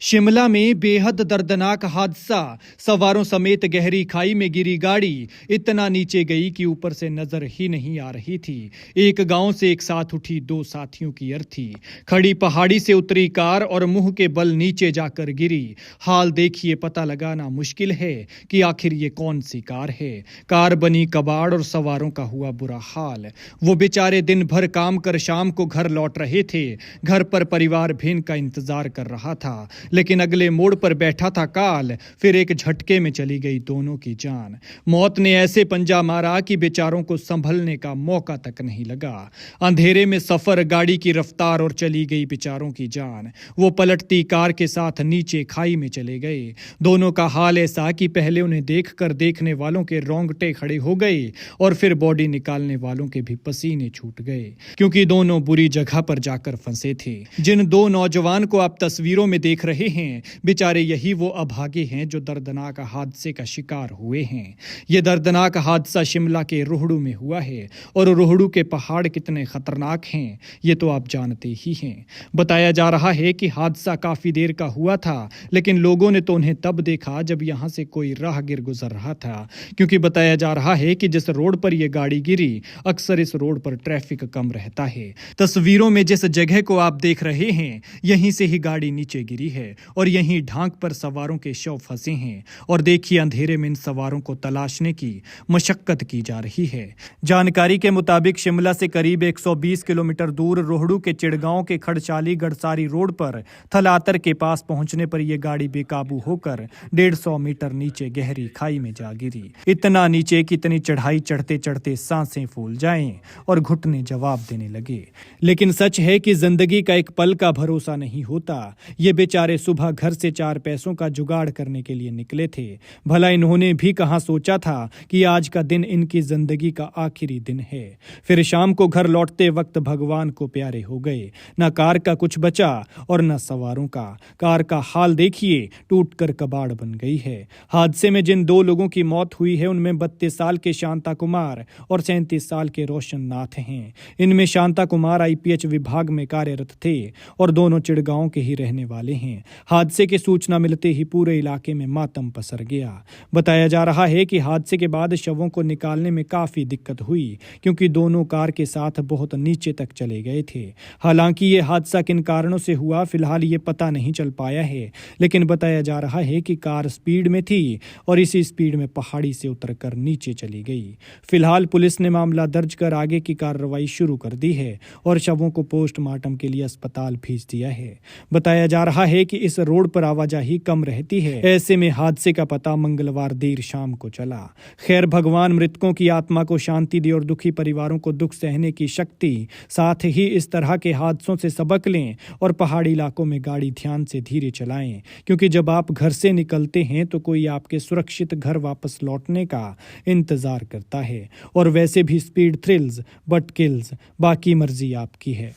शिमला में बेहद दर्दनाक हादसा। सवारों समेत गहरी खाई में गिरी गाड़ी इतना नीचे गई कि ऊपर से नजर ही नहीं आ रही थी। एक गांव से एक साथ उठी दो साथियों की अर्थी। खड़ी पहाड़ी से उतरी कार और मुंह के बल नीचे जाकर गिरी। हाल देखिए, पता लगाना मुश्किल है कि आखिर ये कौन सी कार है। कार बनी कबाड़ और सवारों का हुआ बुरा हाल। वो बेचारे दिन भर काम कर शाम को घर लौट रहे थे। घर पर परिवार भेन का इंतजार कर रहा था, लेकिन अगले मोड़ पर बैठा था काल। फिर एक झटके में चली गई दोनों की जान। मौत ने ऐसे पंजा मारा कि बेचारों को संभलने का मौका तक नहीं लगा। अंधेरे में सफर, गाड़ी की रफ्तार और चली गई बेचारों की जान। वो पलटती कार के साथ नीचे खाई में चले गए। दोनों का हाल ऐसा कि पहले उन्हें देखकर देखने वालों के रोंगटे खड़े हो गए और फिर बॉडी निकालने वालों के भी पसीने छूट गए, क्योंकि दोनों बुरी जगह पर जाकर फंसे थे। जिन दो नौजवान को आप तस्वीरों में देख रहे हैं, बेचारे यही वो अभागे हैं जो दर्दनाक हादसे का शिकार हुए हैं। यह दर्दनाक हादसा शिमला के रोहड़ू में हुआ है, और रोहड़ू के पहाड़ कितने खतरनाक हैं ये तो आप जानते ही हैं। बताया जा रहा है कि हादसा काफी देर का हुआ था, लेकिन लोगों ने तो उन्हें तब देखा जब यहां से कोई राहगीर गुजर रहा था, क्योंकि बताया जा रहा है कि जिस रोड पर यह गाड़ी गिरी, अक्सर इस रोड पर ट्रैफिक कम रहता है। तस्वीरों में जिस जगह को आप देख रहे हैं, यहीं से ही गाड़ी नीचे गिरी है और यहीं ढांक पर सवारों के शव फंसे हैं। और देखिए, अंधेरे में इन सवारों को तलाशने की मशक्कत की जा रही है। जानकारी के मुताबिक शिमला से करीब 120 किलोमीटर दूर रोहड़ू के चिड़गांव के खड़चाली गड़सारी रोड पर थलातर के पास पहुंचने पर यह गाड़ी बेकाबू होकर 150 मीटर नीचे गहरी खाई में जा गिरी। इतना नीचे कि इतनी चढ़ाई चढ़ते चढ़ते सांसें फूल जाएं और घुटने जवाब देने लगे। लेकिन सच है कि जिंदगी का एक पल का भरोसा नहीं होता। ये बेचारे सुबह घर से 4 पैसों का जुगाड़ करने के लिए निकले थे। भला इन्होंने भी कहां सोचा था कि आज का दिन इनकी जिंदगी का आखिरी दिन है। फिर शाम को घर लौटते वक्त भगवान को प्यारे हो गए। न कार का कुछ बचा और न सवारों का। कार का हाल देखिए, टूटकर कबाड़ बन गई है। हादसे में जिन 2 लोगों की मौत हुई है, उनमें 32 साल के शांता कुमार और 37 साल के रोशन नाथ हैं। इनमें शांता कुमार IPH विभाग में कार्यरत थे और दोनों चिड़गांव के ही रहने वाले हैं। हादसे की सूचना मिलते ही पूरे इलाके में मातम पसर गया। बताया जा रहा है कि हादसे के बाद शवों को निकालने में काफी दिक्कत हुई, क्योंकि दोनों कार के साथ बहुत नीचे तक चले गए थे। हालांकि ये हादसा किन कारणों से हुआ, फिलहाल ये पता नहीं चल पाया है, लेकिन बताया जा रहा है कि कार स्पीड में थी और इसी स्पीड में पहाड़ी से उतरकर नीचे चली गई। फिलहाल पुलिस ने मामला दर्ज कर आगे की कार्रवाई शुरू कर दी है और शवों को पोस्टमार्टम के लिए अस्पताल भेज दिया है। बताया जा रहा है कि इस रोड पर आवाजाही कम रहती है। ऐसे में हादसे का पता मंगलवार देर शाम को चला। खैर, भगवान मृतकों की आत्मा को शांति दे और दुखी परिवारों को दुख सहने की शक्ति, साथ ही इस तरह के हादसों से सबक लें और पहाड़ी इलाकों में गाड़ी ध्यान से धीरे चलाएं, क्योंकि जब आप घर से निकलते हैं तो कोई आपके सुरक्षित घर वापस लौटने का इंतजार करता है। और वैसे भी स्पीड थ्रिल्स बट किल्स, बाकी मर्जी आपकी है।